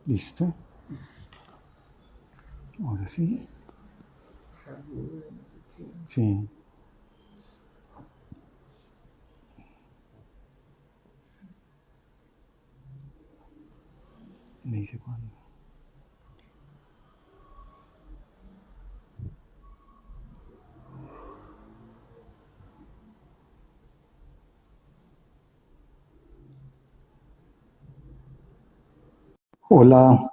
Listo. Ahora sí. Sí. Me dice cuándo. Hola,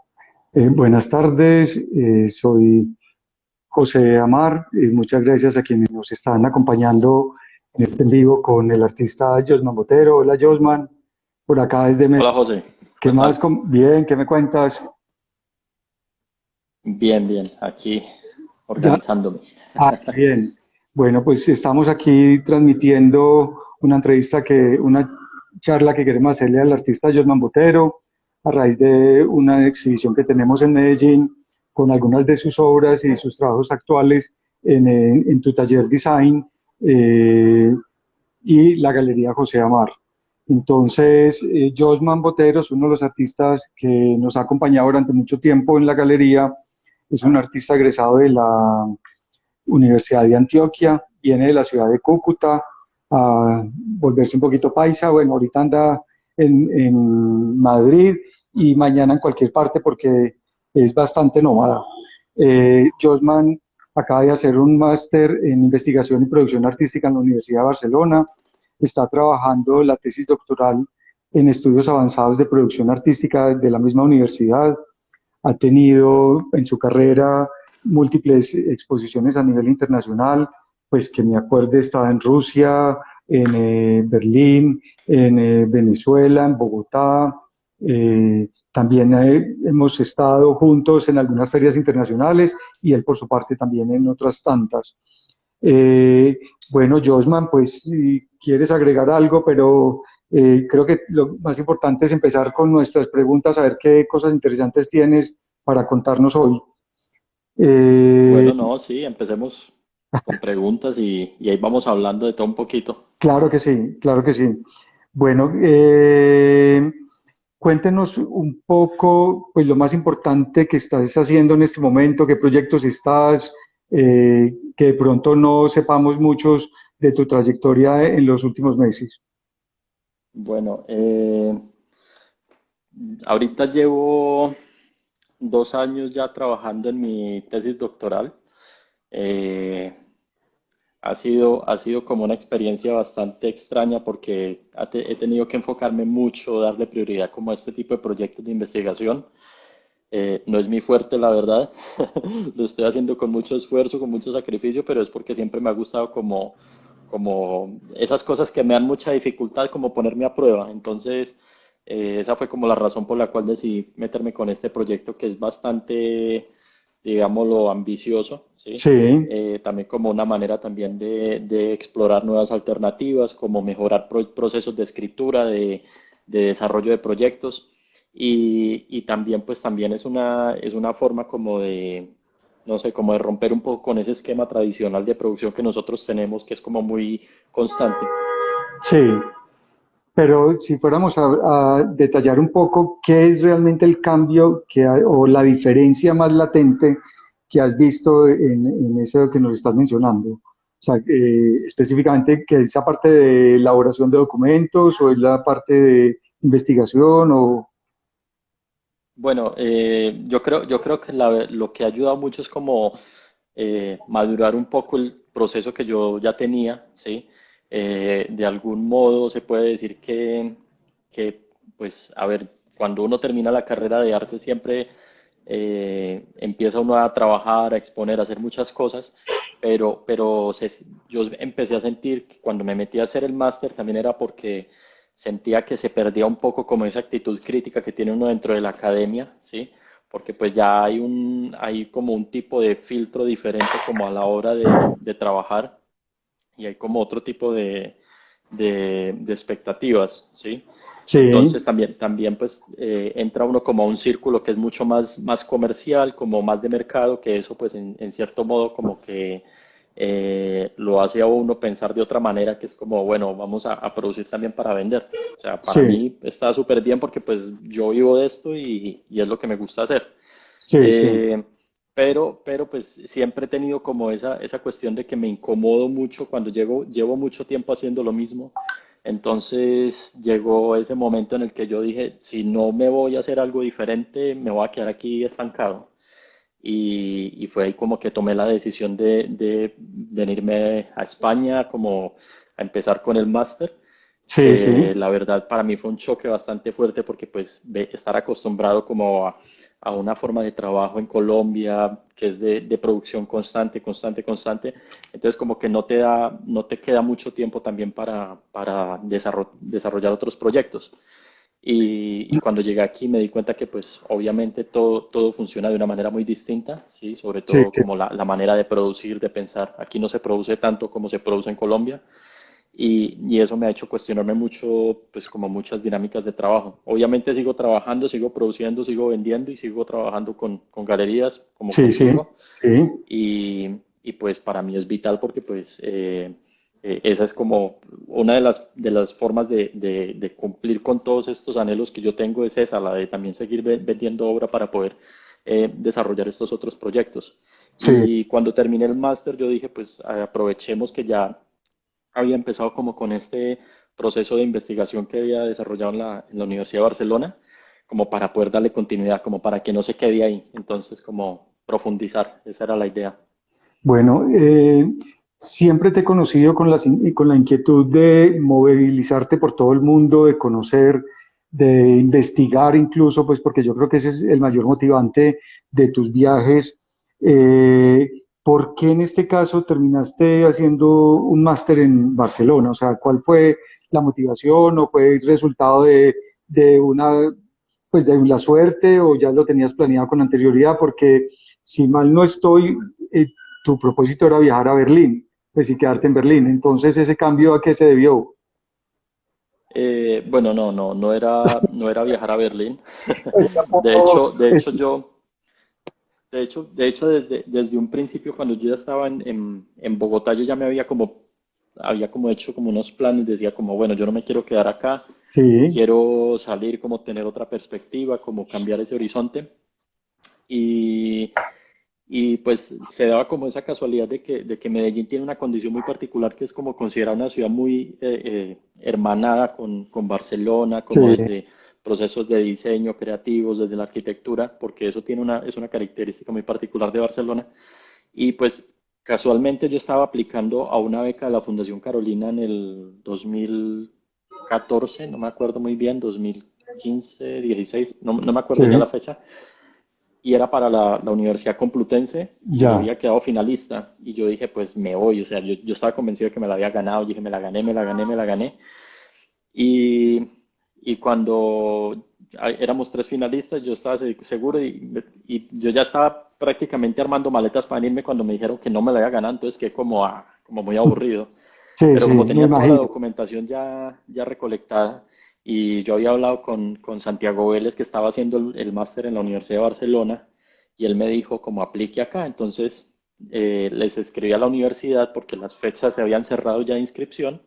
buenas tardes. Soy José Amar. Muchas gracias a quienes nos están acompañando en este en vivo con el artista Josman Botero. Hola, Josman. Por acá desde Hola Medellín. José, ¿Qué ¿qué más? tal? Bien, ¿qué me cuentas? Bien, bien, aquí Ya. organizándome. Qué bien. Bueno, pues estamos aquí transmitiendo una charla que queremos hacerle al artista Josman Botero a raíz de una exhibición que tenemos en Medellín con algunas de sus obras y sus trabajos actuales en tu taller design y la Galería José Amar. Entonces, Josman Botero es uno de los artistas que nos ha acompañado durante mucho tiempo en la galería. Es un artista egresado de la Universidad de Antioquia, viene de la ciudad de Cúcuta a volverse un poquito paisa. Bueno, ahorita anda en Madrid y mañana en cualquier parte porque es bastante nómada. Josman acaba de hacer un máster en investigación y producción artística en la Universidad de Barcelona. Está trabajando la tesis doctoral en estudios avanzados de producción artística de la misma universidad. Ha tenido en su carrera múltiples exposiciones a nivel internacional, pues que me acuerde estaba en Rusia, en Berlín, en Venezuela, en Bogotá. También hemos estado juntos en algunas ferias internacionales y él por su parte también en otras tantas. Eh, bueno, Josman, pues si quieres agregar algo, pero creo que lo más importante es empezar con nuestras preguntas, a ver qué cosas interesantes tienes para contarnos hoy. Eh, Bueno, no, sí, empecemos con preguntas y ahí vamos hablando de todo un poquito. claro que sí, claro que sí. Bueno, cuéntenos un poco, pues lo más importante que estás haciendo en este momento, qué proyectos estás, que de pronto no sepamos muchos de tu trayectoria en los últimos meses. Bueno, ahorita llevo 2 años ya trabajando en mi tesis doctoral. Eh, ha sido como una experiencia bastante extraña porque he tenido que enfocarme mucho, darle prioridad como a este tipo de proyectos de investigación. No es mi fuerte, la verdad. Lo estoy haciendo con mucho esfuerzo, con mucho sacrificio, pero es porque siempre me ha gustado como esas cosas que me dan mucha dificultad, como ponerme a prueba. Entonces, esa fue como la razón por la cual decidí meterme con este proyecto que es bastante, digámoslo, ambicioso, ¿sí? Sí, También como una manera también de explorar nuevas alternativas, como mejorar procesos de escritura, de desarrollo de proyectos. Y también, pues también es una forma como de, no sé, como de romper un poco con ese esquema tradicional de producción que nosotros tenemos, que es como muy constante. sí, pero si fuéramos a detallar un poco qué es realmente el cambio o la diferencia más latente que has visto en eso que nos estás mencionando. O sea, específicamente, ¿que es esa parte de elaboración de documentos o es la parte de investigación o... Bueno, yo creo que lo que ha ayudado mucho es como madurar un poco el proceso que yo ya tenía, ¿sí? De algún modo se puede decir que, pues, a ver, cuando uno termina la carrera de arte siempre empieza uno a trabajar, a exponer, a hacer muchas cosas, pero yo empecé a sentir que cuando me metí a hacer el máster también era porque sentía que se perdía un poco como esa actitud crítica que tiene uno dentro de la academia, ¿sí? Porque pues ya hay como un tipo de filtro diferente como a la hora de trabajar y hay como otro tipo de expectativas, ¿sí? Sí, Entonces también pues entra uno como a un círculo que es mucho más comercial, como más de mercado, que eso pues en cierto modo como que lo hace a uno pensar de otra manera, que es como, bueno, vamos a producir también para vender. O sea, para Sí, mí está súper bien porque pues yo vivo de esto y es lo que me gusta hacer. sí, sí, Eh, pero pues siempre he tenido como esa cuestión de que me incomodo mucho cuando llevo mucho tiempo haciendo lo mismo. Entonces llegó ese momento en el que yo dije, si no me voy a hacer algo diferente, me voy a quedar aquí estancado. Y fue ahí como que tomé la decisión de venirme a España, como a empezar con el máster, sí, que sí, la verdad para mí fue un choque bastante fuerte porque pues estar acostumbrado como a una forma de trabajo en Colombia que es de producción constante, constante, constante, entonces como que no te queda mucho tiempo también para desarrollar otros proyectos. Y cuando llegué aquí me di cuenta que pues obviamente todo funciona de una manera muy distinta, ¿sí? Sobre sí, todo como la manera de producir, de pensar. Aquí no se produce tanto como se produce en Colombia y eso me ha hecho cuestionarme mucho, pues como muchas dinámicas de trabajo. Obviamente sigo trabajando, sigo produciendo, sigo vendiendo y sigo trabajando con galerías como sí, sí, contigo sí, y pues para mí es vital porque pues esa es como una de las formas de cumplir con todos estos anhelos que yo tengo es esa, la de también seguir vendiendo obra para poder desarrollar estos otros proyectos. sí. Y cuando terminé el máster yo dije pues aprovechemos que ya había empezado como con este proceso de investigación que había desarrollado en la Universidad de Barcelona, como para poder darle continuidad, como para que no se quede ahí. Entonces, como profundizar, esa era la idea. Bueno, siempre te he conocido con la inquietud de movilizarte por todo el mundo, de conocer, de investigar incluso, pues porque yo creo que ese es el mayor motivante de tus viajes. ¿Por qué en este caso terminaste haciendo un máster en Barcelona? O sea, ¿cuál fue la motivación o fue el resultado de una, pues de la suerte o ya lo tenías planeado con anterioridad? Porque si mal no estoy, eh, tu propósito era viajar a Berlín, pues y quedarte en Berlín. Entonces, ¿ese cambio a qué se debió? Bueno, no era viajar a Berlín. Pues tampoco, De hecho, de hecho desde un principio, cuando yo ya estaba en Bogotá, yo ya me había como hecho como unos planes, decía como, bueno, yo no me quiero quedar acá, sí, quiero salir, como tener otra perspectiva, como cambiar ese horizonte. Y, y pues se daba como esa casualidad de que Medellín tiene una condición muy particular que es como considerada una ciudad muy hermanada con Barcelona, sí, como desde procesos de diseño creativos, desde la arquitectura, porque eso es una característica muy particular de Barcelona. Y pues casualmente yo estaba aplicando a una beca de la Fundación Carolina en el 2014, no me acuerdo muy bien, 2015, 16, no me sí, acuerdo ya la fecha y era para la Universidad Complutense y yo ya, había quedado finalista y yo dije, pues me voy, o sea, yo estaba convencido de que me la había ganado, yo dije, me la gané, me la gané, me la gané y, y cuando éramos tres finalistas, yo estaba seguro y yo ya estaba prácticamente armando maletas para irme cuando me dijeron que no me la había ganado, entonces quedé como, como muy aburrido. sí, Pero sí, como me tenía toda la imagino. documentación ya recolectada y yo había hablado con Santiago Vélez que estaba haciendo el máster en la Universidad de Barcelona y él me dijo como aplique acá, entonces les escribí a la universidad porque las fechas se habían cerrado ya de inscripción,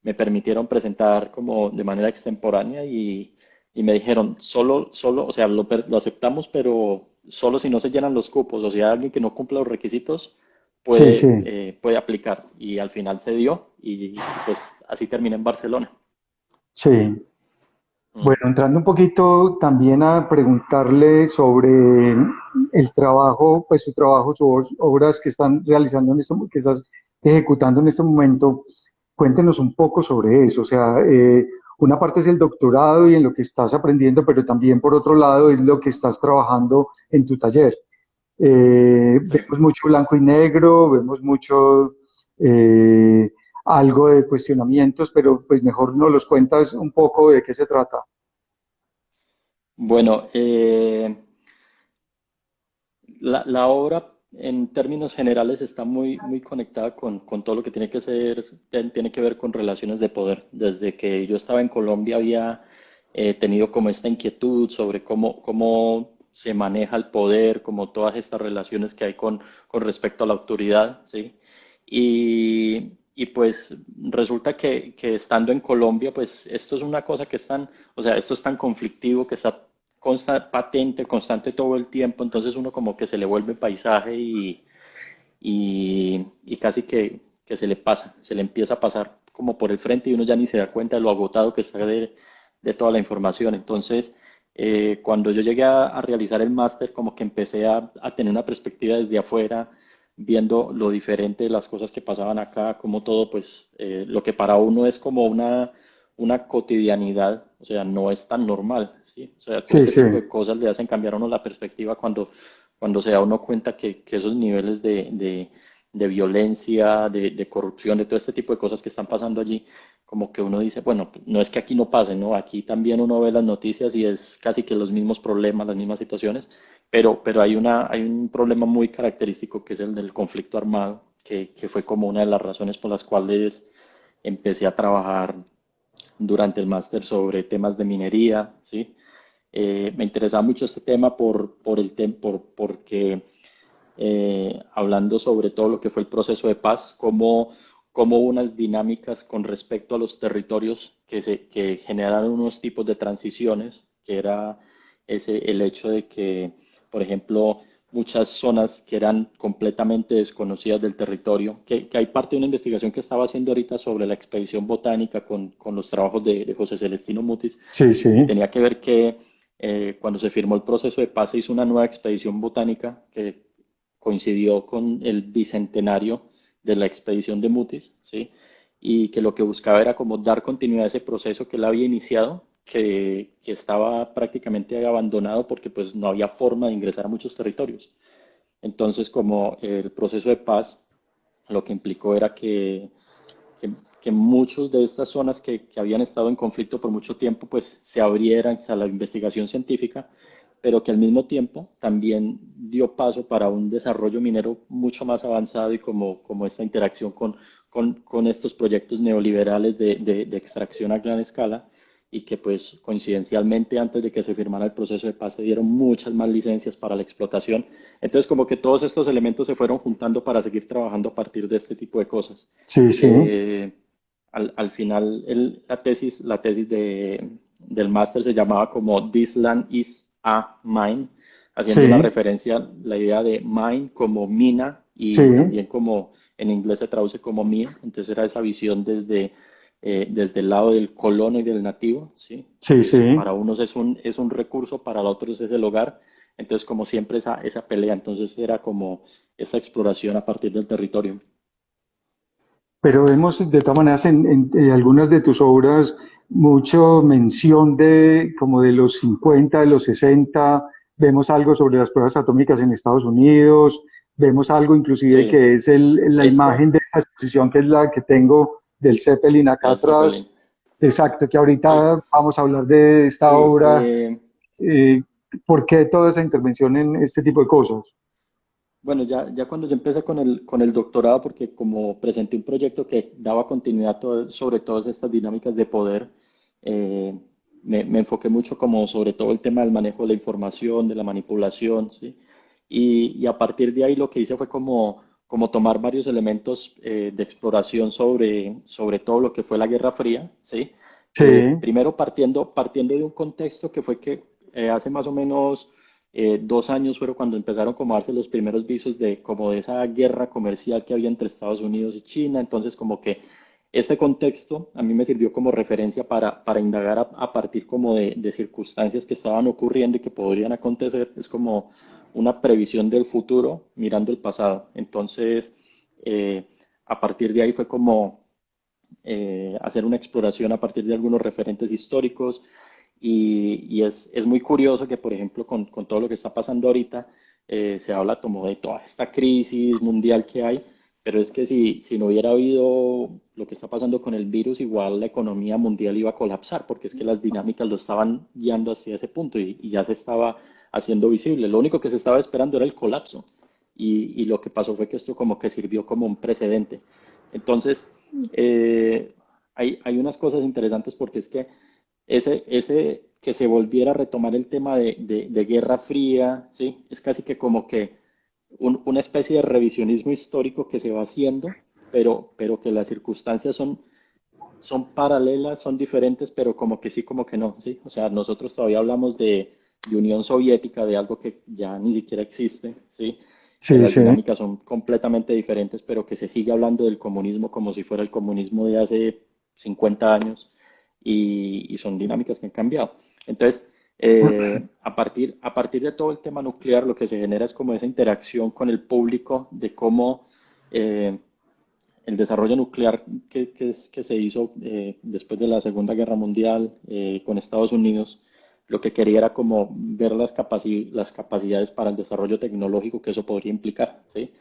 me permitieron presentar como de manera extemporánea y me dijeron solo, o sea, lo aceptamos, pero solo si no se llenan los cupos, o sea, alguien que no cumpla los requisitos Sí, sí, puede aplicar. Y al final se dio y pues así terminé en Barcelona. sí. Mm. Bueno, entrando un poquito también a preguntarle sobre el trabajo, pues su trabajo, sus obras que están realizando en que estás ejecutando en este momento. Cuéntenos un poco sobre eso. O sea, una parte es el doctorado y en lo que estás aprendiendo, pero también por otro lado es lo que estás trabajando en tu taller. Sí. Vemos mucho blanco y negro, vemos mucho eh, algo de cuestionamientos, pero pues mejor nos los cuentas un poco de qué se trata. Bueno, la obra en términos generales está muy conectada con todo lo que tiene que ser, tiene que ver con relaciones de poder. Desde que yo estaba en Colombia había tenido como esta inquietud sobre cómo se maneja el poder, como todas estas relaciones que hay con respecto a la autoridad, ¿sí? Y pues resulta que estando en Colombia, pues esto es una cosa que es tan, o sea, esto es tan conflictivo, que está patente, constante todo el tiempo, entonces uno como que se le vuelve paisaje y casi que se le pasa, se le empieza a pasar como por el frente y uno ya ni se da cuenta de lo agotado que está de toda la información. Entonces, cuando yo llegué a realizar el máster, como que empecé a tener una perspectiva desde afuera, viendo lo diferente de las cosas que pasaban acá, como todo, pues lo que para uno es como una cotidianidad, o sea, no es tan normal, ¿sí? O sea, todo Sí, este sí, tipo de cosas le hacen cambiar a uno la perspectiva cuando se da uno cuenta que esos niveles de violencia, de corrupción, de todo este tipo de cosas que están pasando allí, como que uno dice, bueno, no es que aquí no pase, ¿no? Aquí también uno ve las noticias y es casi que los mismos problemas, las mismas situaciones, pero hay un problema muy característico que es el del conflicto armado, que fue como una de las razones por las cuales empecé a trabajar durante el máster sobre temas de minería, ¿sí? Me interesaba mucho este tema porque hablando sobre todo lo que fue el proceso de paz, cómo unas dinámicas con respecto a los territorios que generaron unos tipos de transiciones, que era el hecho de que, por ejemplo, muchas zonas que eran completamente desconocidas del territorio, que hay parte de una investigación que estaba haciendo ahorita sobre la expedición botánica con los trabajos de José Celestino Mutis, sí, y sí, tenía que ver que cuando se firmó el proceso de paz se hizo una nueva expedición botánica que coincidió con el bicentenario de la expedición de Mutis, ¿sí? Y que lo que buscaba era como dar continuidad a ese proceso que él había iniciado, que estaba prácticamente abandonado porque pues no había forma de ingresar a muchos territorios. Entonces, como el proceso de paz lo que implicó era que muchos de estas zonas que habían estado en conflicto por mucho tiempo, pues se abrieran a la investigación científica, pero que al mismo tiempo también dio paso para un desarrollo minero mucho más avanzado y como esta interacción con estos proyectos neoliberales de extracción a gran escala y que pues coincidencialmente antes de que se firmara el proceso de paz se dieron muchas más licencias para la explotación. Entonces como que todos estos elementos se fueron juntando para seguir trabajando a partir de este tipo de cosas. sí, sí, Eh, al final la tesis del máster se llamaba como This Land is a Mine, haciendo una sí, referencia a la idea de mine como mina sí, y también como en inglés se traduce como mine. Entonces era esa visión desde el lado del colono y del nativo, ¿sí? sí, Que sí. para unos es un recurso, para los otros es el hogar. Entonces, como siempre, esa pelea. Entonces, era como esa exploración a partir del territorio. Pero vemos de todas maneras en algunas de tus obras mucho mención de como de los 50, de los 60. Vemos algo sobre las pruebas atómicas en Estados Unidos, vemos algo inclusive Sí, que es la esta, imagen de esta exposición que es la que tengo del Zeppelin acá del atrás. Zeppelin. Exacto, que Sí, ahorita vamos a hablar de esta sí. obra. eh, ¿Por qué toda esa intervención en este tipo de cosas? Bueno, ya cuando yo empecé con el doctorado, porque como presenté un proyecto que daba continuidad sobre todas estas dinámicas de poder, eh, me enfoqué mucho como sobre todo el tema del manejo de la información, de la manipulación, ¿sí? Y a partir de ahí lo que hice fue como tomar varios elementos de exploración sobre todo lo que fue la Guerra Fría, ¿sí? Sí, Primero partiendo de un contexto que fue que hace más o menos 2 años fueron cuando empezaron como a darse los primeros visos de como de esa guerra comercial que había entre Estados Unidos y China. Entonces como que este contexto a mí me sirvió como referencia para indagar a partir como de circunstancias que estaban ocurriendo y que podrían acontecer. Es como una previsión del futuro mirando el pasado. Entonces, eh, a partir de ahí fue como hacer una exploración a partir de algunos referentes históricos y es muy curioso que, por ejemplo, con todo lo que está pasando ahorita, se habla como de toda esta crisis mundial que hay, pero es que si no hubiera habido lo que está pasando con el virus, igual la economía mundial iba a colapsar, porque es que las dinámicas lo estaban guiando hacia ese punto y ya se estaba haciendo visible. Lo único que se estaba esperando era el colapso y lo que pasó fue que esto como que sirvió como un precedente. Entonces, hay unas cosas interesantes porque es que ese que se volviera a retomar el tema de Guerra Fría, ¿sí? Es casi que como que una especie de revisionismo histórico que se va haciendo pero que las circunstancias son paralelas, son diferentes, pero como que sí, como que no, ¿sí? O sea, nosotros todavía hablamos de Unión Soviética, de algo que ya ni siquiera existe, ¿sí? Que Sí, las sí. dinámicas son completamente diferentes, pero que se sigue hablando del comunismo como si fuera el comunismo de hace 50 años y son dinámicas que han cambiado. Entonces, a partir de todo el tema nuclear, lo que se genera es como esa interacción con el público de cómo eh, el desarrollo nuclear que se hizo después de la Segunda Guerra Mundial con Estados Unidos, lo que quería era como ver las capacidades para el desarrollo tecnológico que eso podría implicar, ¿sí?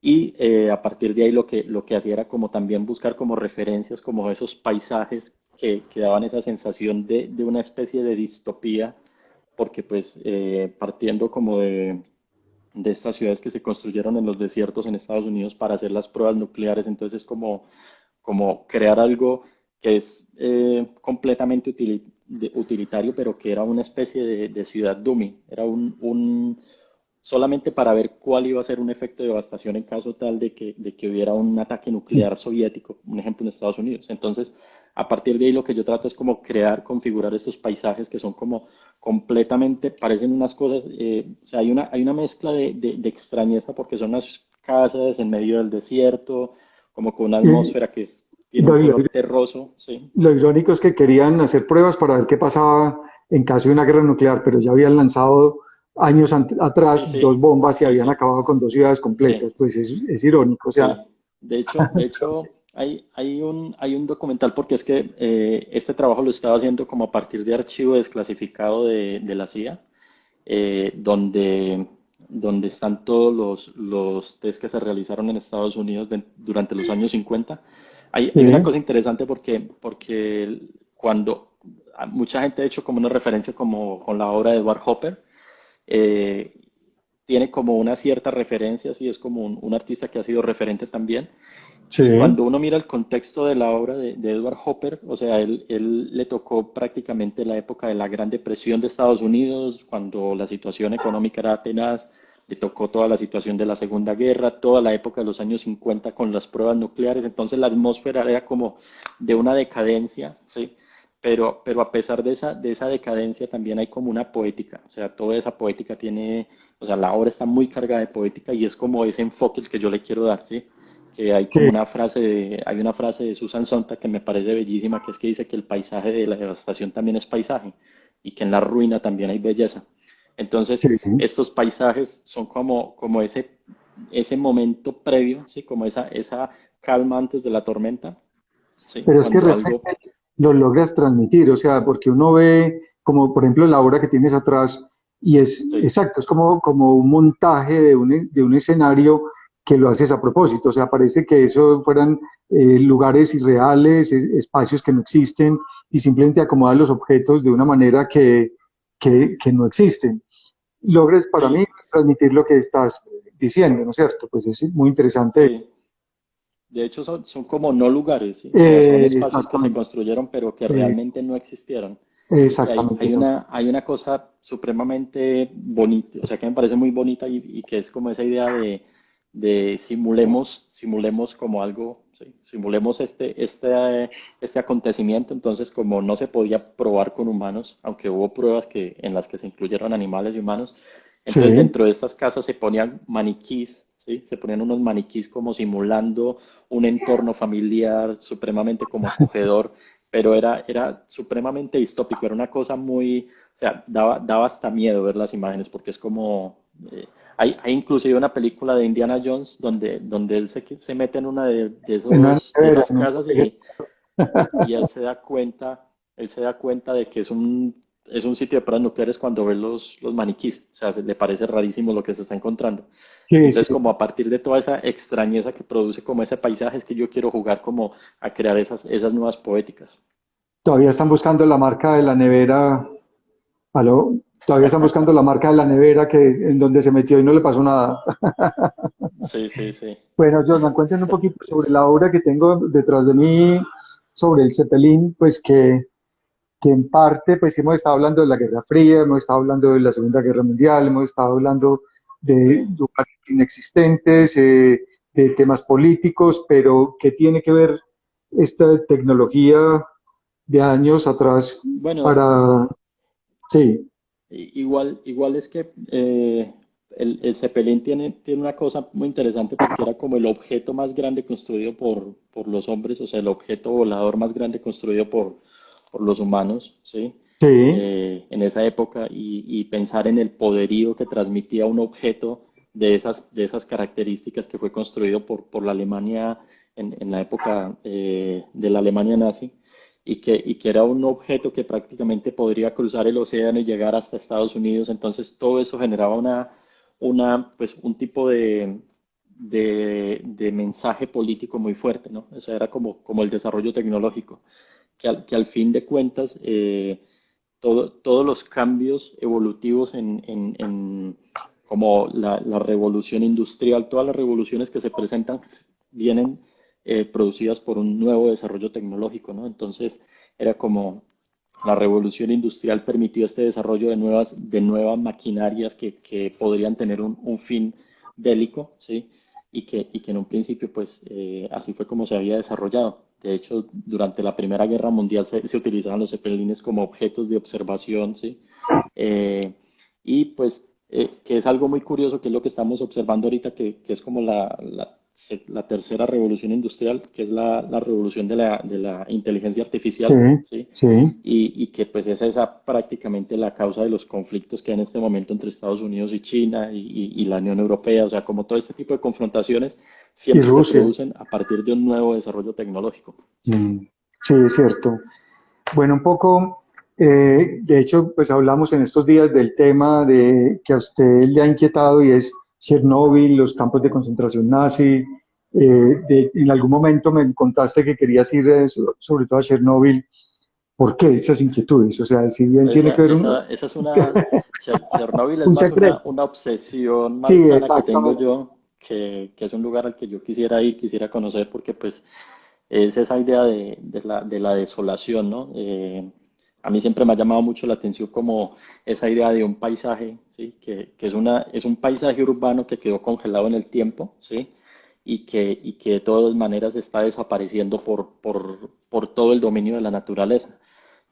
Y a partir de ahí lo que hacía era como también buscar como referencias, como esos paisajes que daban esa sensación de una especie de distopía, porque pues partiendo como de estas ciudades que se construyeron en los desiertos en Estados Unidos para hacer las pruebas nucleares. Entonces, como crear algo que es completamente utilitario, pero que era una especie de ciudad dummy, era solamente para ver cuál iba a ser un efecto de devastación en caso tal de que hubiera un ataque nuclear soviético, un ejemplo en Estados Unidos. Entonces, a partir de ahí lo que yo trato es como configurar estos paisajes que son como completamente, parecen unas cosas, o sea, hay una mezcla de extrañeza porque son unas casas en medio del desierto, como con una Y atmósfera tiene un lo, color terroso, ¿sí? lo irónico es que querían hacer pruebas para ver qué pasaba en caso de una guerra nuclear, pero ya habían lanzado años Sí, atrás dos sí, bombas y sí, habían sí, acabado con dos ciudades sí. completas. Pues es irónico, o sea, Sí, de hecho hay un documental porque es que este trabajo lo estaba haciendo como a partir de archivo desclasificado de la CIA, donde están todos los test que se realizaron en Estados Unidos durante los años 50. Hay una sí, cosa interesante porque cuando mucha gente ha hecho como una referencia como con la obra de Edward Hopper, eh, tiene como una cierta referencia, sí, es como un artista que ha sido referente también. sí, Y cuando uno mira el contexto de la obra de Edward Hopper, o sea, él le tocó prácticamente la época de la Gran Depresión de Estados Unidos, cuando la situación económica era tenaz, le tocó toda la situación de la Segunda Guerra, toda la época de los años 50 con las pruebas nucleares, entonces la atmósfera era como de una decadencia, ¿sí? Pero a pesar de esa decadencia también hay como una poética, o sea, toda esa poética tiene, o sea, la obra está muy cargada de poética y es como ese enfoque el que yo le quiero dar, ¿sí? Que hay como sí, hay una frase de Susan Sontag que me parece bellísima, que es que dice que el paisaje de la devastación también es paisaje y que en la ruina también hay belleza. sí. Entonces, estos paisajes son como ese momento previo, ¿sí? Como esa calma antes de la tormenta, ¿sí? Pero es que Cuando realmente algo, lo logras transmitir, o sea, porque uno ve, como por ejemplo la obra que tienes atrás, y es sí, exacto, es como un montaje de un escenario que lo haces a propósito, o sea, parece que eso fueran lugares irreales, espacios que no existen, y simplemente acomodas los objetos de una manera que no existen. Logres para mí sí, transmitir lo que estás diciendo, ¿no es cierto? Pues es muy interesante. sí. De hecho, son como no lugares, ¿sí? O sea, son espacios que se Exactamente, construyeron, pero que eh, realmente no existieron. Y hay, exactamente, hay no. una, hay una cosa supremamente bonita, o sea, que me parece muy bonita y que es como esa idea de simulemos como algo, ¿sí? Simulemos este acontecimiento. Entonces, como no se podía probar con humanos, aunque hubo pruebas en las que se incluyeron animales y humanos, Sí, entonces dentro de estas casas se ponían maniquís, ¿sí? Se ponían unos maniquís como simulando un entorno familiar supremamente como acogedor, pero era supremamente distópico, era una cosa muy, o sea, daba hasta miedo ver las imágenes porque es como, hay inclusive una película de Indiana Jones donde él se mete en una en una de nevera, esas en un casas y él se da cuenta de que es un sitio de pruebas nucleares cuando ve los maniquís, o sea, le parece rarísimo lo que se está encontrando. Sí, sí. Entonces, como a partir de toda esa extrañeza que produce como ese paisaje, es que yo quiero jugar como a crear esas nuevas poéticas. Todavía están buscando la marca de la nevera. ¿Aló? Todavía están buscando la marca de la nevera en donde se metió y no le pasó nada. Sí, sí, sí. Bueno, Jordan, cuéntenme un poquito sobre la obra que tengo detrás de mí, sobre el Zeppelin, pues que en parte, pues hemos estado hablando de la Guerra Fría, hemos estado hablando de la Segunda Guerra Mundial, hemos estado hablando de Sí, lugares inexistentes, de temas políticos, pero ¿qué tiene que ver esta tecnología de años atrás Bueno, para... Sí, igual es que el Zeppelin tiene una cosa muy interesante porque era como el objeto más grande construido por los hombres, o sea, el objeto volador más grande construido por los humanos, ¿sí? sí, En esa época y pensar en el poderío que transmitía un objeto de esas características que fue construido por la Alemania en la época de la Alemania nazi y que era un objeto que prácticamente podría cruzar el océano y llegar hasta Estados Unidos. Entonces todo eso generaba pues, un tipo de mensaje político muy fuerte, ¿no? Eso era como el desarrollo tecnológico, que al fin de cuentas todos los cambios evolutivos en como la revolución industrial, todas las revoluciones que se presentan vienen producidas por un nuevo desarrollo tecnológico, ¿no? Entonces era como la revolución industrial permitió este desarrollo de nuevas maquinarias que podrían tener un fin bélico, ¿sí? Y que en un principio, pues, así fue como se había desarrollado. De hecho, durante la Primera Guerra Mundial se utilizaban los zeppelines como objetos de observación, ¿sí? Eh, y pues, que es algo muy curioso, que es lo que estamos observando ahorita, que es como la tercera revolución industrial, que es la revolución de la inteligencia sí, artificial, ¿sí? sí. Y que pues es esa prácticamente la causa de los conflictos que hay en este momento entre Estados Unidos y China y la Unión Europea, o sea, como todo este tipo de confrontaciones Y siempre se Rusia. producen a partir de un nuevo desarrollo tecnológico, ¿sí? Mm, sí, es cierto. Bueno, un poco, de hecho, pues hablamos en estos días del tema de que a usted le ha inquietado y es Chernóbil, los campos de concentración nazi. En algún momento me contaste que querías ir sobre todo a Chernóbil. ¿Por qué esas inquietudes? O sea, si bien tiene Esa, que ver esa, esa es una, Chernóbil es un más una, secreto. una obsesión Sí, malsana que tengo exactamente. yo, que es un lugar al que yo quisiera ir, quisiera conocer, porque pues es esa idea de la desolación, ¿no? A mí siempre me ha llamado mucho la atención como esa idea de un paisaje, ¿sí? Que es un paisaje urbano que quedó congelado en el tiempo, ¿sí? Y que de todas maneras está desapareciendo por todo el dominio de la naturaleza.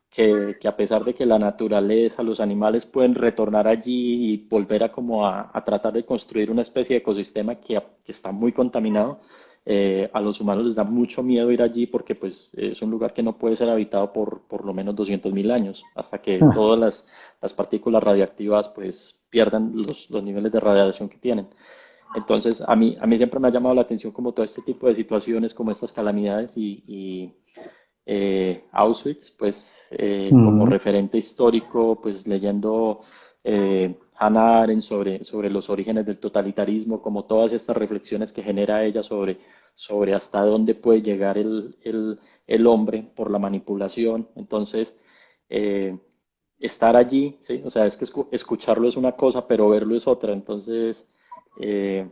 Que a pesar de que la naturaleza, los animales pueden retornar allí y volver a como a tratar de construir una especie de ecosistema que está muy contaminado, a los humanos les da mucho miedo ir allí porque pues es un lugar que no puede ser habitado por lo menos 200.000 años, hasta que Ah, todas las partículas radiactivas pues pierdan los niveles de radiación que tienen. Entonces, a mí siempre me ha llamado la atención como todo este tipo de situaciones, como estas calamidades y Auschwitz, pues como mm, referente histórico, pues leyendo Hannah Arendt sobre los orígenes del totalitarismo, como todas estas reflexiones que genera ella sobre hasta dónde puede llegar el hombre por la manipulación. Entonces, eh, estar allí, ¿sí? O sea, es que escucharlo es una cosa, pero verlo es otra. Entonces, eh,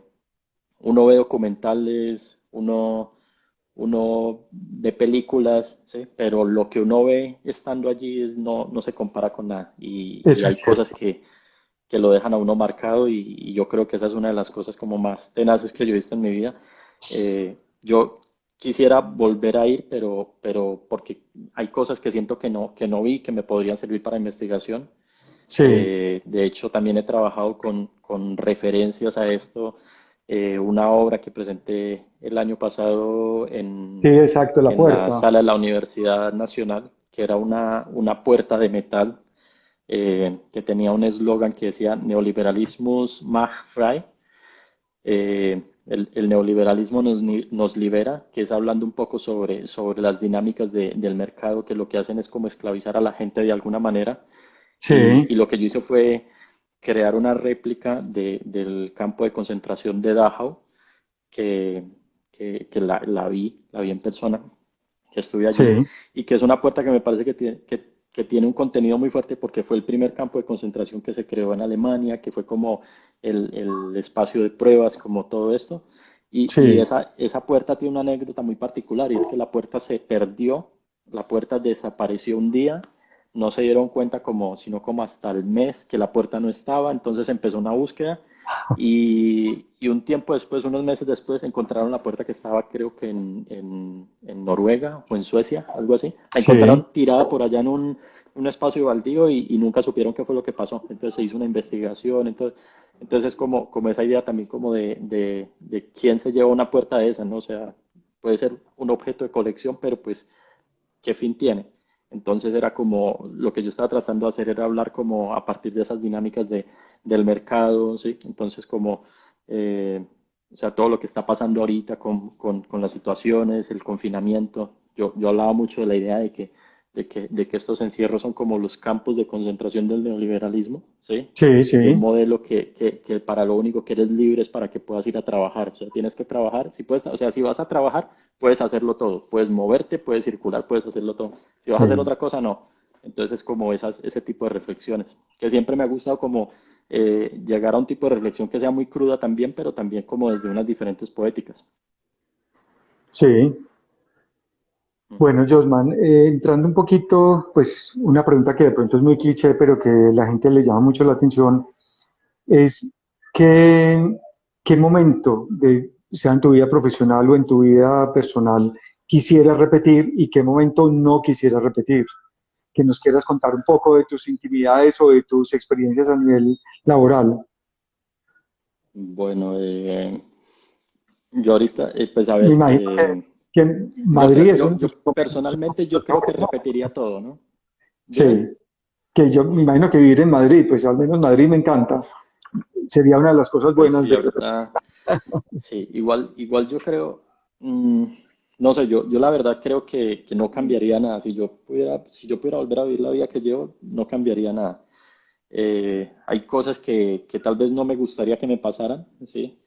uno ve documentales, uno ve películas, ¿sí? Pero lo que uno ve estando allí no se compara con nada. Y eso hay es cosas cierto. que lo dejan a uno marcado y yo creo que esa es una de las cosas como más tenaces que yo he visto en mi vida. Yo quisiera volver a ir, pero porque hay cosas que siento que no vi que me podrían servir para investigación. Sí, De hecho, también he trabajado con referencias a esto. Una obra que presenté el año pasado sí, exacto, la en la puerta. sala de la Universidad Nacional, que era una puerta de metal que tenía un eslogan que decía Neoliberalismus macht frei. El neoliberalismo nos libera, que es hablando un poco sobre las dinámicas del mercado, que lo que hacen es como esclavizar a la gente de alguna manera. Y Sí, lo que yo hice fue crear una réplica del campo de concentración de Dachau, que, que la vi en persona, que estuve allí, sí, y que es una puerta que me parece que tiene un contenido muy fuerte porque fue el primer campo de concentración que se creó en Alemania, que fue como el espacio de pruebas, como todo esto. Y sí. esa puerta tiene una anécdota muy particular, y es que la puerta se perdió, la puerta desapareció un día, no se dieron cuenta sino como hasta el mes que la puerta no estaba, entonces empezó una búsqueda Y un tiempo después, unos meses después, encontraron la puerta que estaba, creo que en Noruega o en Suecia, algo así. La Sí, encontraron tirada por allá en un espacio baldío y nunca supieron qué fue lo que pasó. Entonces se hizo una investigación. Entonces es como esa idea también como de quién se lleva una puerta de esa, ¿no? O sea, puede ser un objeto de colección, pero pues qué fin tiene. Entonces era como lo que yo estaba tratando de hacer era hablar como a partir de esas dinámicas del mercado, ¿sí? Entonces como, eh, o sea, todo lo que está pasando ahorita con las situaciones, el confinamiento. Yo hablaba mucho de la idea de que estos encierros son como los campos de concentración del neoliberalismo, ¿sí? sí, De un sí, modelo que para lo único que eres libre es para que puedas ir a trabajar. O sea, tienes que trabajar, si puedes, o sea, si vas a trabajar, puedes hacerlo todo, puedes moverte, puedes circular, puedes hacerlo todo. Si vas a hacer sí. otra cosa, no. Entonces es como ese tipo de reflexiones, que siempre me ha gustado como llegar a un tipo de reflexión que sea muy cruda también, pero también como desde unas diferentes poéticas. Sí. Ujú. Bueno, Josman, entrando un poquito, pues una pregunta que de pronto es muy cliché, pero que la gente le llama mucho la atención, es qué, qué momento, sea en tu vida profesional o en tu vida personal, quisieras repetir y qué momento no quisieras repetir. Que nos quieras contar un poco de tus intimidades o de tus experiencias a nivel laboral. Bueno, yo ahorita, pues a Me ver, imagino que yo creo, Madrid es uno yo, de tus yo personalmente yo creo que repetiría todo, ¿no? Dime. Sí, que yo me imagino que vivir en Madrid, pues al menos Madrid me encanta. Sería una de las cosas Pues buenas sí, de... ahorita, sí, igual yo creo, mm, no sé, yo la verdad creo que no cambiaría nada. Si yo pudiera volver a vivir la vida que llevo, no cambiaría nada. Hay cosas que tal vez no me gustaría que me pasaran, sí,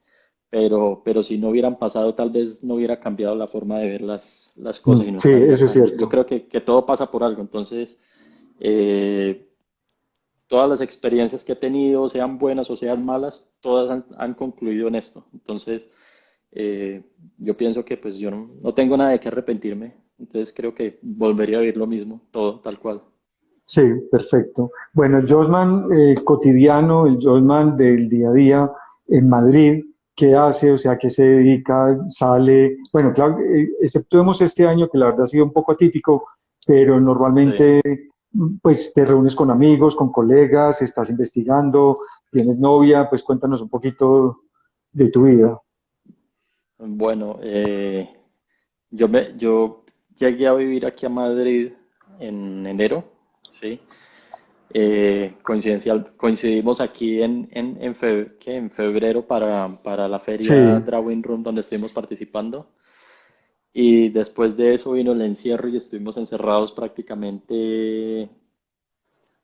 pero si no hubieran pasado, tal vez no hubiera cambiado la forma de ver las cosas y no Sí, estaría eso es acá. Yo cierto. creo que todo pasa por algo, entonces eh, todas las experiencias que he tenido, sean buenas o sean malas, todas han concluido en esto. Entonces, eh, yo pienso que pues yo no tengo nada de qué arrepentirme, entonces creo que volvería a vivir lo mismo, todo tal cual. Sí, perfecto. Bueno, el Josman cotidiano, el Josman del día a día en Madrid, ¿qué hace? O sea, ¿qué se dedica? ¿Sale? Bueno, claro, exceptuemos este año que la verdad ha sido un poco atípico, pero Sí. normalmente pues te reúnes con amigos, con colegas, estás investigando, tienes novia, pues cuéntanos un poquito de tu vida. Bueno, yo llegué a vivir aquí a Madrid en enero, ¿sí? Coincidimos aquí en febrero para la feria Sí, Drawing Room donde estuvimos participando. Y después de eso vino el encierro y estuvimos encerrados prácticamente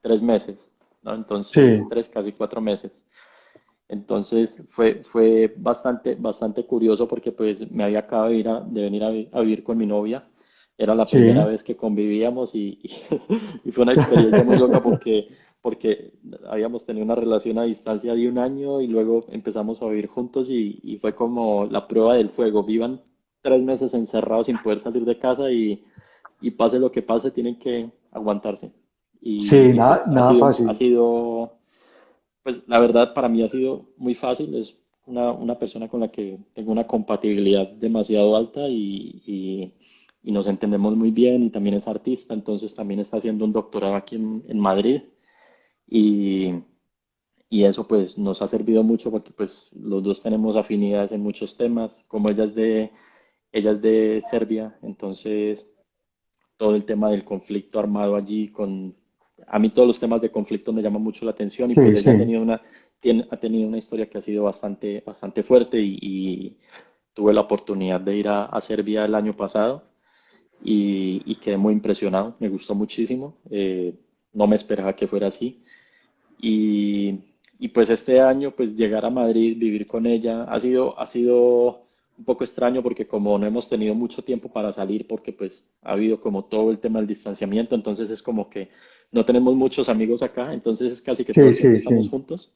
3 meses, ¿no? sí, Entonces, 3, casi 4 meses. Entonces fue bastante curioso porque pues me había acabado de venir a vivir con mi novia. Era la primera sí. vez que convivíamos y fue una experiencia muy loca porque habíamos tenido una relación a distancia de un año y luego empezamos a vivir juntos y fue como la prueba del fuego. Vivan 3 meses encerrados sin poder salir de casa y pase lo que pase, tienen que aguantarse. Sí, Y nada, pues ha nada sido, ha fácil. sido pues la verdad para mí ha sido muy fácil, es una persona con la que tengo una compatibilidad demasiado alta y nos entendemos muy bien y también es artista, entonces también está haciendo un doctorado aquí en Madrid y, y eso pues nos ha servido mucho porque pues los dos tenemos afinidades en muchos temas, como ella es de Serbia, entonces todo el tema del conflicto armado allí a mí todos los temas de conflicto me llaman mucho la atención y Sí, pues ella sí. ha tenido una historia que ha sido bastante fuerte y tuve la oportunidad de ir a Serbia el año pasado y quedé muy impresionado, me gustó muchísimo, no me esperaba que fuera así y, y pues este año, pues llegar a Madrid, vivir con ella, ha sido un poco extraño porque como no hemos tenido mucho tiempo para salir, porque pues ha habido como todo el tema del distanciamiento, entonces es como que no tenemos muchos amigos acá, entonces es casi que todo Sí, el tiempo sí, estamos sí. juntos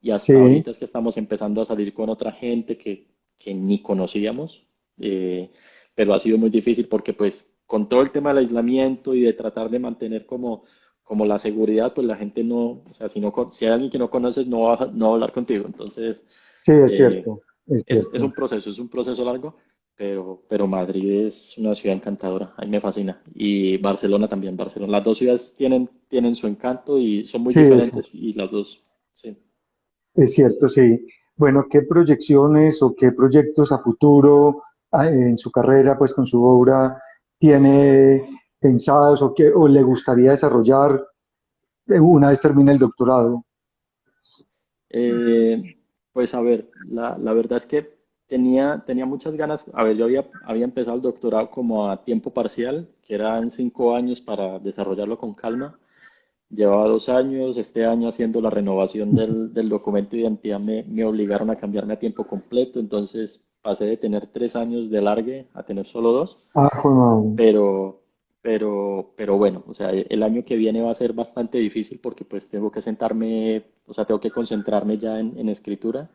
y hasta Sí, ahorita es que estamos empezando a salir con otra gente que ni conocíamos, eh, pero ha sido muy difícil porque pues con todo el tema del aislamiento y de tratar de mantener como como la seguridad, pues la gente no, o sea, si, no, si hay alguien que no conoces, no va a hablar contigo. Entonces, Sí, eh, es cierto. es un proceso largo, pero Madrid es una ciudad encantadora, a mí me fascina. Y Barcelona también, Barcelona. Las dos ciudades tienen su encanto y son muy Sí, diferentes y las dos, sí. es cierto, sí. Bueno, ¿qué proyecciones o qué proyectos a futuro en su carrera, pues con su obra, tiene pensados o le gustaría desarrollar una vez termine el doctorado? Eh, pues a ver, la verdad es que tenía muchas ganas. A ver, yo había empezado el doctorado como a tiempo parcial, que eran 5 años para desarrollarlo con calma. Llevaba 2 años, este año haciendo la renovación del documento de identidad me obligaron a cambiarme a tiempo completo, entonces pasé de tener 3 años de largue a tener solo dos. Ah, joder, madre. Pero, pero bueno, o sea, el año que viene va a ser bastante difícil porque pues tengo que sentarme, o sea, tengo que concentrarme ya en escritura.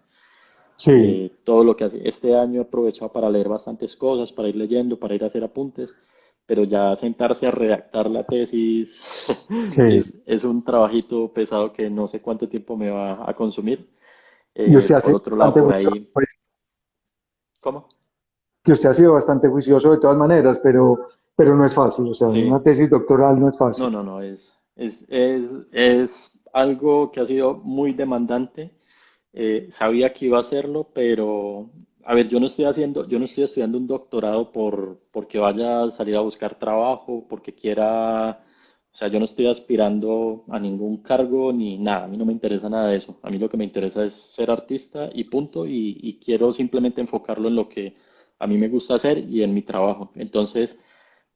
Sí, Todo lo que hace. Este año he aprovechado para leer bastantes cosas, para ir leyendo, para ir a hacer apuntes, pero ya sentarse a redactar la tesis sí. es un trabajito pesado que no sé cuánto tiempo me va a consumir. Y usted ha Por sido otro lado, bastante por juicioso, ahí, pues, ¿cómo? que usted ha sido bastante juicioso de todas maneras, pero no es fácil. O sea, una Sí, tesis doctoral no es no, fácil. no, no, es algo que ha sido muy demandante. Sabía que iba a hacerlo, pero, a ver, yo no estoy estudiando un doctorado porque vaya a salir a buscar trabajo, porque quiera, o sea, yo no estoy aspirando a ningún cargo ni nada, a mí no me interesa nada de eso. A mí lo que me interesa es ser artista y punto, y quiero simplemente enfocarlo en lo que a mí me gusta hacer y en mi trabajo. Entonces,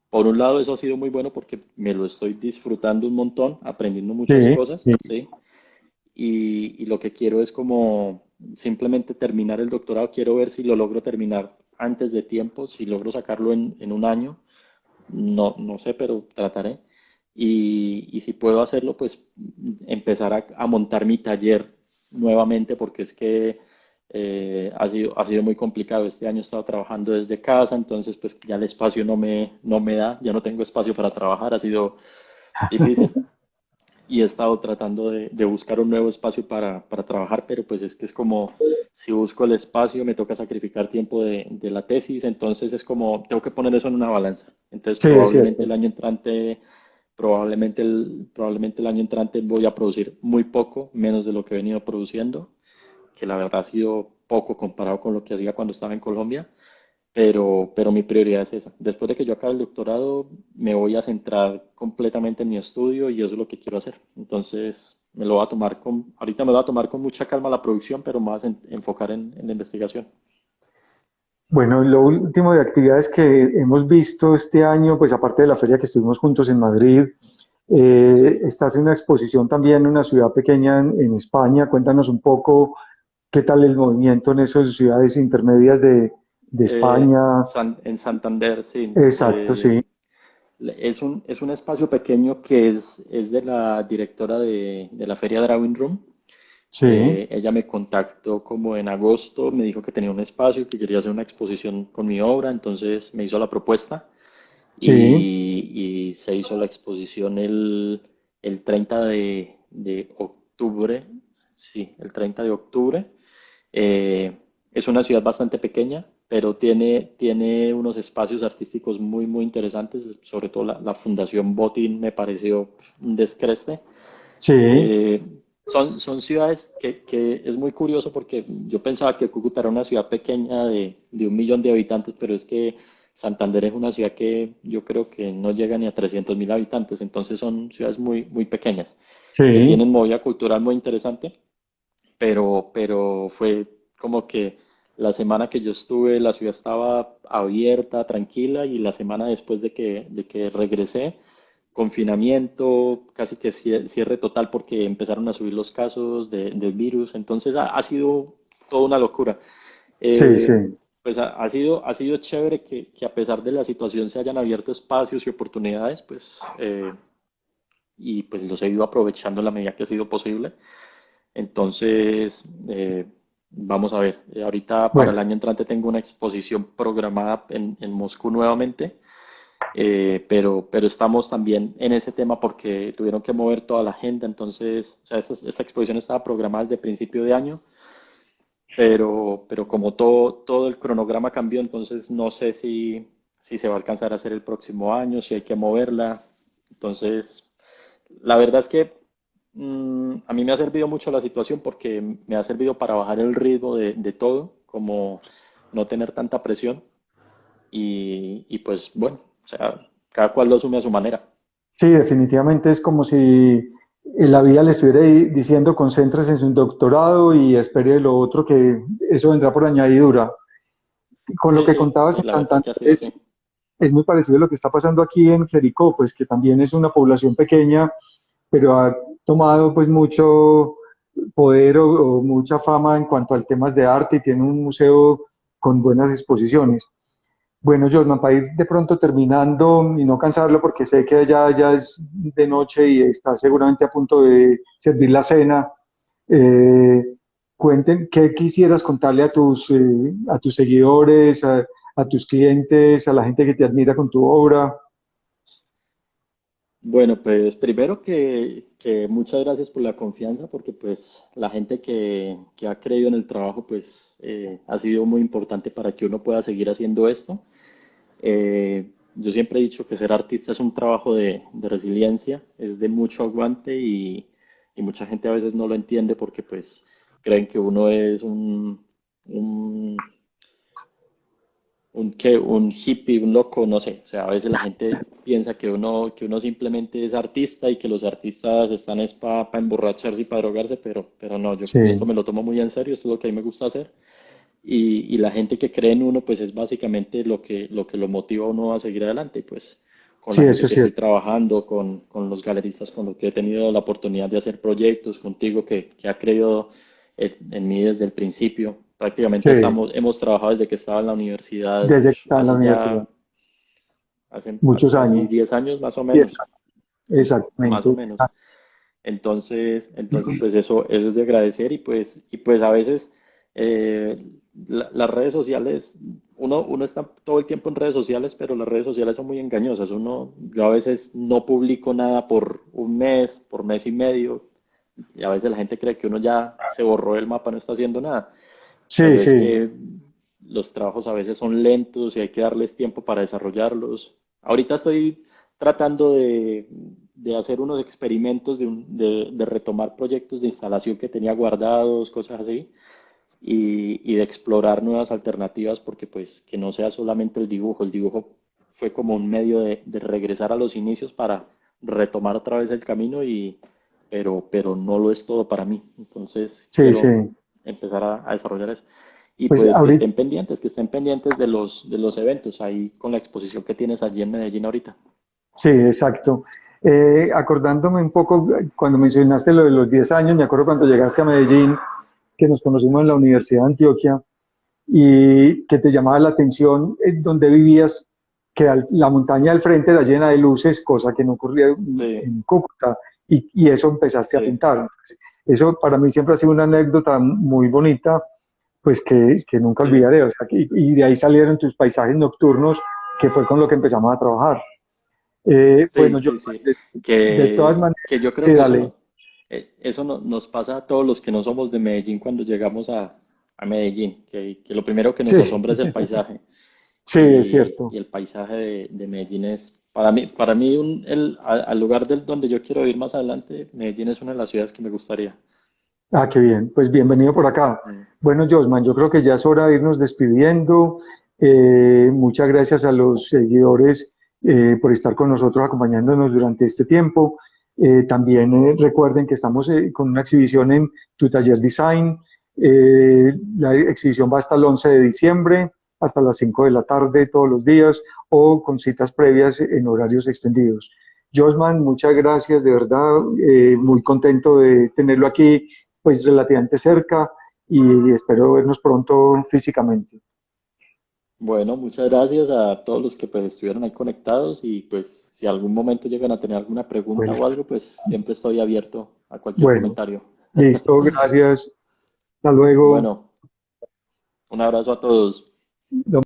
por un lado, eso ha sido muy bueno porque me lo estoy disfrutando un montón, aprendiendo muchas Sí, cosas, sí, ¿sí? Y lo que quiero es como simplemente terminar el doctorado. Quiero ver si lo logro terminar antes de tiempo, si logro sacarlo en un año. No sé, pero trataré. Y si puedo hacerlo, pues empezar a montar mi taller nuevamente, porque es que ha sido muy complicado. Este año he estado trabajando desde casa, entonces pues ya el espacio no me da, ya no tengo espacio para trabajar, ha sido difícil y he estado tratando de buscar un nuevo espacio para trabajar, pero pues es que es como, si busco el espacio me toca sacrificar tiempo de la tesis, entonces es como, tengo que poner eso en una balanza. Entonces sí, es cierto. probablemente el año entrante voy a producir muy poco, menos de lo que he venido produciendo, que la verdad ha sido poco comparado con lo que hacía cuando estaba en Colombia. Pero mi prioridad es esa. Después de que yo acabe el doctorado, me voy a centrar completamente en mi estudio y eso es lo que quiero hacer. Entonces, ahorita me lo voy a tomar con mucha calma la producción, pero más enfocar en la investigación. Bueno, lo último de actividades que hemos visto este año, pues aparte de la feria que estuvimos juntos en Madrid, Sí. estás en una exposición también en una ciudad pequeña en España. Cuéntanos un poco qué tal el movimiento en esas ciudades intermedias de España. En Santander, sí. Exacto, sí, Es un espacio pequeño que es de la directora de la feria Drawing Room. sí, Ella me contactó como en agosto, me dijo que tenía un espacio, que quería hacer una exposición con mi obra, entonces me hizo la propuesta sí, y se hizo la exposición el 30 de octubre, sí, el 30 de octubre. Eh, es una ciudad bastante pequeña, pero tiene unos espacios artísticos muy, muy interesantes, sobre todo la Fundación Botín me pareció un descreste. sí, Eh, son ciudades que es muy curioso porque yo pensaba que Cúcuta era una ciudad pequeña de 1 millón de habitantes, pero es que Santander es una ciudad que yo creo que no llega ni a 300.000 habitantes, entonces son ciudades muy, muy pequeñas, que sí. tienen movida cultural muy interesante, pero fue como que la semana que yo estuve, la ciudad estaba abierta, tranquila, y la semana después de que regresé, confinamiento, casi que cierre total porque empezaron a subir los casos del virus, entonces ha sido toda una locura. Sí, sí. Pues ha sido chévere que a pesar de la situación se hayan abierto espacios y oportunidades, pues, y pues los he ido aprovechando en la medida que ha sido posible. Entonces, vamos a ver, ahorita para el Bueno, año entrante tengo una exposición programada en Moscú nuevamente. pero estamos también en ese tema porque tuvieron que mover toda la agenda, entonces, o sea, esta exposición estaba programada desde principio de año, pero como todo el cronograma cambió, entonces no sé si se va a alcanzar a hacer el próximo año, si hay que moverla. Entonces, la verdad es que a mí me ha servido mucho la situación porque me ha servido para bajar el ritmo de todo, como no tener tanta presión y pues bueno, o sea, cada cual lo asume a su manera. Sí, definitivamente es como si la vida le estuviera diciendo concéntrese en su doctorado y espere lo otro que eso vendrá por añadidura. Con lo Sí, que sí, contabas sí, en la verdad que ha sido Santander, así. es muy parecido a lo que está pasando aquí en Jericó, pues que también es una población pequeña, pero ha tomado pues mucho poder o mucha fama en cuanto al temas de arte y tiene un museo con buenas exposiciones. Bueno, Jordan, para ir de pronto terminando y no cansarlo porque sé que ya es de noche y está seguramente a punto de servir la cena, eh, cuenten qué quisieras contarle a tus seguidores, a tus clientes, a la gente que te admira con tu obra. Bueno, pues primero que muchas gracias por la confianza, porque pues la gente que ha creído en el trabajo, pues ha sido muy importante para que uno pueda seguir haciendo esto. Yo siempre he dicho que ser artista es un trabajo de resiliencia, es de mucho aguante y mucha gente a veces no lo entiende porque pues creen que uno es un un hippie, un loco, no sé. O sea, a veces la gente piensa que uno simplemente es artista y que los artistas están es para emborracharse y para drogarse, pero no, yo Sí, esto me lo tomo muy en serio, esto es lo que a mí me gusta hacer. Y la gente que cree en uno, pues es básicamente lo que lo motiva a uno a seguir adelante. Y pues con sí, la eso gente es que estoy cierto. trabajando, con los galeristas con los que he tenido la oportunidad de hacer proyectos, contigo que ha creído en mí desde el principio. Sí, Prácticamente hemos trabajado desde que estaba en la universidad, desde que estaba en la hace universidad, ya, hace muchos casi años, 10 años más o 10 menos, años, más o exactamente. menos. Entonces pues eso es de agradecer y pues a veces eh, las redes sociales, uno está todo el tiempo en redes sociales, pero las redes sociales son muy engañosas. Yo a veces no publico nada por un mes, por mes y medio, y a veces la gente cree que uno ya se borró el mapa, no está haciendo nada, Sí, pero es sí, que los trabajos a veces son lentos y hay que darles tiempo para desarrollarlos. Ahorita estoy tratando de hacer unos experimentos de retomar proyectos de instalación que tenía guardados, cosas así, y de explorar nuevas alternativas porque pues que no sea solamente el dibujo. El dibujo fue como un medio de regresar a los inicios para retomar otra vez el camino pero no lo es todo para mí. Entonces sí, sí. quiero empezar a desarrollar eso. Y Pues pues ahorita, que estén pendientes de los eventos ahí con la exposición que tienes allí en Medellín ahorita. sí, exacto. Acordándome un poco, cuando mencionaste lo de los 10 años, me acuerdo cuando llegaste a Medellín, que nos conocimos en la Universidad de Antioquia y que te llamaba la atención donde vivías, que la montaña al frente era llena de luces, cosa que no ocurría Sí, en Cúcuta, y eso empezaste a sí, pintar. Entonces, eso para mí siempre ha sido una anécdota muy bonita, pues que nunca sí, olvidaré. O sea, y de ahí salieron tus paisajes nocturnos, que fue con lo que empezamos a trabajar. Bueno, sí, yo sí, sí. de todas maneras, Que yo creo sí, que dale. eso nos pasa a todos los que no somos de Medellín cuando llegamos a Medellín, que lo primero que nos Sí, asombra es el paisaje. sí, es Y cierto. el paisaje de Medellín es, para mí al lugar donde yo quiero ir más adelante, Medellín es una de las ciudades que me gustaría. Ah, qué bien. Pues bienvenido por acá. Mm. Bueno, Josman, yo creo que ya es hora de irnos despidiendo. Muchas gracias a los seguidores por estar con nosotros, acompañándonos durante este tiempo. También recuerden que estamos con una exhibición en Tu Taller Design. La exhibición va hasta el 11 de diciembre, hasta las 5 de la tarde todos los días o con citas previas en horarios extendidos. Josman, muchas gracias, de verdad, muy contento de tenerlo aquí pues relativamente cerca y espero vernos pronto físicamente. Bueno, muchas gracias a todos los que pues estuvieron ahí conectados y pues si algún momento llegan a tener alguna pregunta Bueno, o algo, pues siempre estoy abierto a cualquier bueno, comentario. listo, gracias. Hasta luego. Bueno, un abrazo a todos.